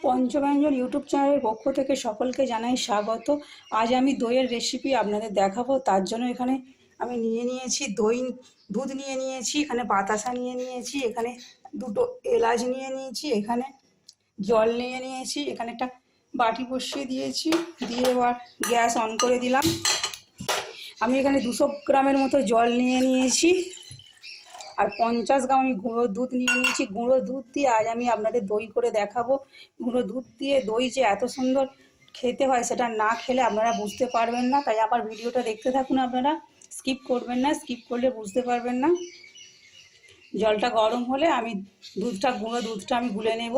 পঞ্চব্যঞ্জন YouTube চ্যানেলের পক্ষ থেকে সকলকে জানাই স্বাগত। আজ আমি দইয়ের রেসিপি আপনাদের দেখাবো। তার জন্য এখানে আমি নিয়ে নিয়েছি দুধ নিয়ে নিয়েছি, এখানে বাতাসা নিয়ে নিয়েছি, এখানে দুটো এলাচ নিয়ে নিয়েছি, এখানে জল নিয়ে নিয়েছি, এখানে একটা বাটি বসিয়ে দিয়েছি, দিয়ে এবার গ্যাস অন করে দিলাম। আমি এখানে 200 গ্রামের মতো জল নিয়ে নিয়েছি আর 50 গ্রাম আমি গুঁড়ো দুধ নিয়ে নিয়েছি। গুঁড়ো দুধ দিয়ে আজ আমি আপনাদের দই করে দেখাবো। গুঁড়ো দুধ দিয়ে দই যে এত সুন্দর খেতে হয় সেটা না খেলে আপনারা বুঝতে পারবেন না, তাই আবার ভিডিওটা দেখতে থাকুন। আপনারা স্কিপ করবেন না, স্কিপ করলে বুঝতে পারবেন না। জলটা গরম হলে আমি গুঁড়ো দুধটা আমি গুলে নেব।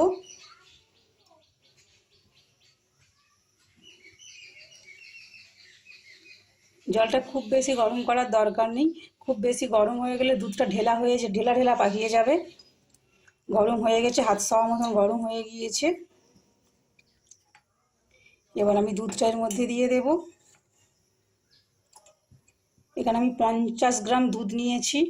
জলটা খুব বেশি গরম করার দরকার নেই, খুব বেশি গরম হয়ে গেলে দুধটা ঢেলা ঢেলা পাকিয়ে যাবে। গরম হয়ে গেছে, হাত সওয়া মতন গরম হয়ে গিয়েছে। এবার আমি দুধটা এর মধ্যে দিয়ে দেব। এখানে আমি 50 গ্রাম দুধ নিয়েছি।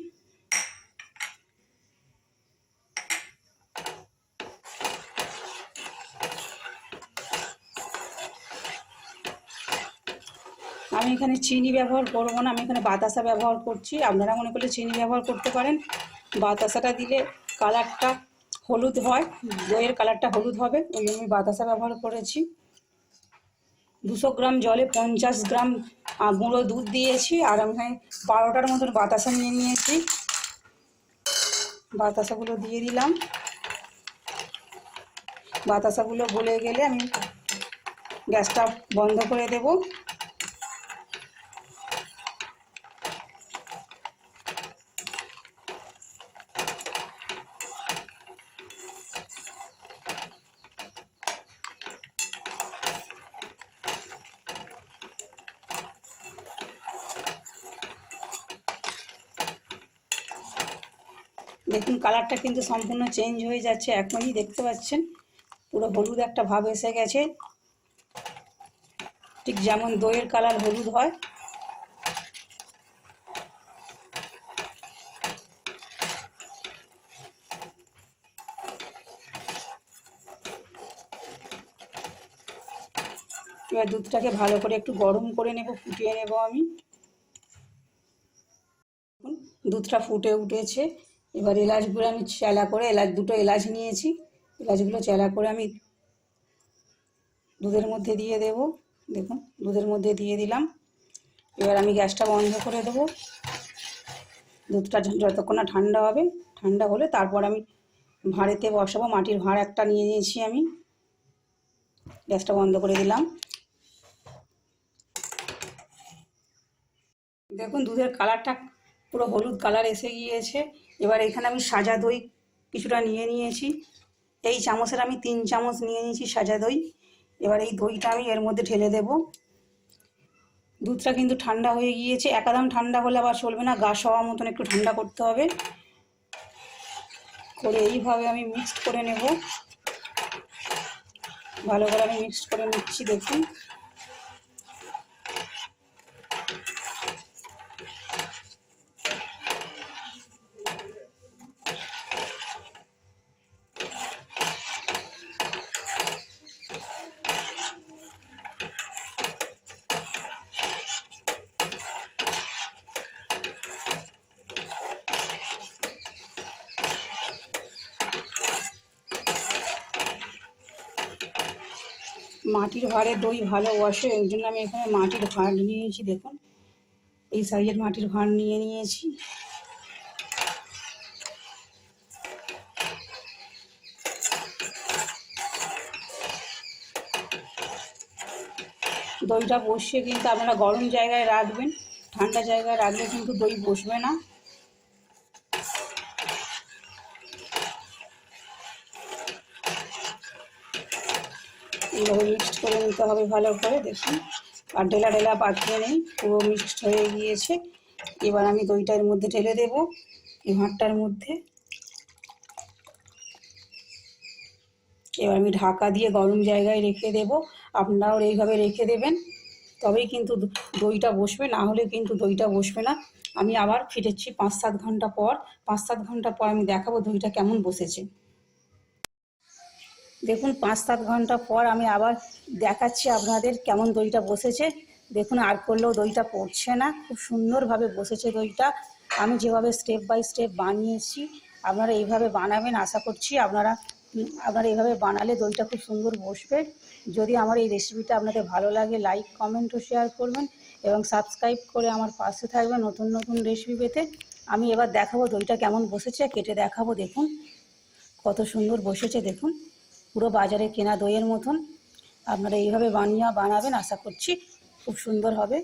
আমি এখানে চিনি ব্যবহার করব না, আমি এখানে বাতাসা ব্যবহার করছি। আপনারা মনে করলে চিনি ব্যবহার করতে পারেন। বাতাসাটা দিলে কালারটা হলুদ হয়, দইয়ের কালারটা হলুদ হবে, ওই জন্য আমি বাতাসা ব্যবহার করেছি। 200 গ্রাম জলে 50 গ্রাম গুঁড়ো দুধ দিয়েছি আর আমি এখানে 12টার মতন বাতাসা নিয়ে নিয়েছি। বাতাসাগুলো দিয়ে দিলাম। বাতাসাগুলো গলে গেলে আমি গ্যাসটা বন্ধ করে দেব। দেখুন কালারটা কিন্তু সম্পূর্ণ চেঞ্জ হয়ে যাচ্ছে, এখনই দেখতে পাচ্ছেন পুরো হলুদ একটা ভাব এসে গেছে, ঠিক যেমন দইয়ের কালার হলুদ হয়। এবার দুধটাকে ভালো করে একটু গরম করে নেব, ফুটিয়ে নেব আমি। দুধটা ফুটে উঠেছে। এবার এলাচগুলো আমি চেলা করে দুটো এলাচ নিয়েছি, এলাচগুলো চেলা করে আমি দুধের মধ্যে দিয়ে দেব। দেখুন দুধের মধ্যে দিয়ে দিলাম। এবার আমি গ্যাসটা বন্ধ করে দেবো। দুধটা যতক্ষণ না ঠান্ডা হবে, ঠান্ডা হলে তারপর আমি ভাঁড়েতে বসাবো। মাটির ভাঁড় একটা নিয়ে নিয়েছি আমি। গ্যাসটা বন্ধ করে দিলাম। দেখুন দুধের কালারটা পুরো হলুদ কালার এসে গিয়েছে। এবার এখানে আমি সাজা দই কিছুটা নিয়ে নিয়েছি। এই চামচের আমি 3 চামচ নিয়ে নিয়েছি সাজা দই। এবার এই দইটা আমি এর মধ্যে ঢেলে দেব। দুধটা কিন্তু ঠান্ডা হয়ে গিয়েছে, একদম ঠান্ডা হলে আবার চলবে না, গা সওয়া মতন একটু ঠান্ডা করতে হবে। করে এইভাবে আমি মিক্সড করে নেব। ভালো করে আমি মিক্সড করে নিচ্ছি। দেখুন মাটির ভাঁড়ে দই ভালো বসে, এই জন্য আমি এখানে মাটির ভাঁড় নিয়েছি। দেখুন এই সাইজের মাটির ভাঁড় নিয়ে নিয়েছি। দইটা বসিয়ে কিন্তু আপনারা গরম জায়গায় রাখবেন, ঠান্ডা জায়গায় রাখলে কিন্তু দই বসবে না। এইভাবে মিক্সড করে নিতে হবে ভালো করে। দেখুন আর ঢেলা ঢেলা পাকিয়ে নেই, পুরো মিক্সড হয়ে গিয়েছে। এবার আমি দইটা এর মধ্যে ঢেলে দেব, এই ভাঁড়টার মধ্যে। এবার আমি ঢাকা দিয়ে গরম জায়গায় রেখে দেব। আপনারাও এইভাবে রেখে দেবেন, তবেই কিন্তু দইটা বসবে, না হলে কিন্তু দইটা বসবে না। আমি আবার ফিরেছি 5-7 ঘন্টা পর। 5-7 ঘন্টা পর আমি দেখাবো দইটা কেমন বসেছে। দেখুন 5-7 ঘন্টা পর আমি আবার দেখাচ্ছি আপনাদের কেমন দইটা বসেছে। দেখুন আর করলেও দইটা পড়ছে না, খুব সুন্দরভাবে বসেছে দইটা। আমি যেভাবে স্টেপ বাই স্টেপ বানিয়েছি আপনারা এইভাবে বানাবেন, আশা করছি আপনারা এইভাবে বানালে দইটা খুব সুন্দর বসবে। যদি আমার এই রেসিপিটা আপনাদের ভালো লাগে লাইক কমেন্ট ও শেয়ার করবেন এবং সাবস্ক্রাইব করে আমার পাশে থাকবেন নতুন নতুন রেসিপি পেতে। আমি এবার দেখাবো দইটা কেমন বসেছে, কেটে দেখাবো। দেখুন কত সুন্দর বসেছে, দেখুন পুরো বাজারে কেনা দইয়ের মতন। আপনারা এইভাবে বানাবেন, আশা করছি খুব সুন্দর হবে।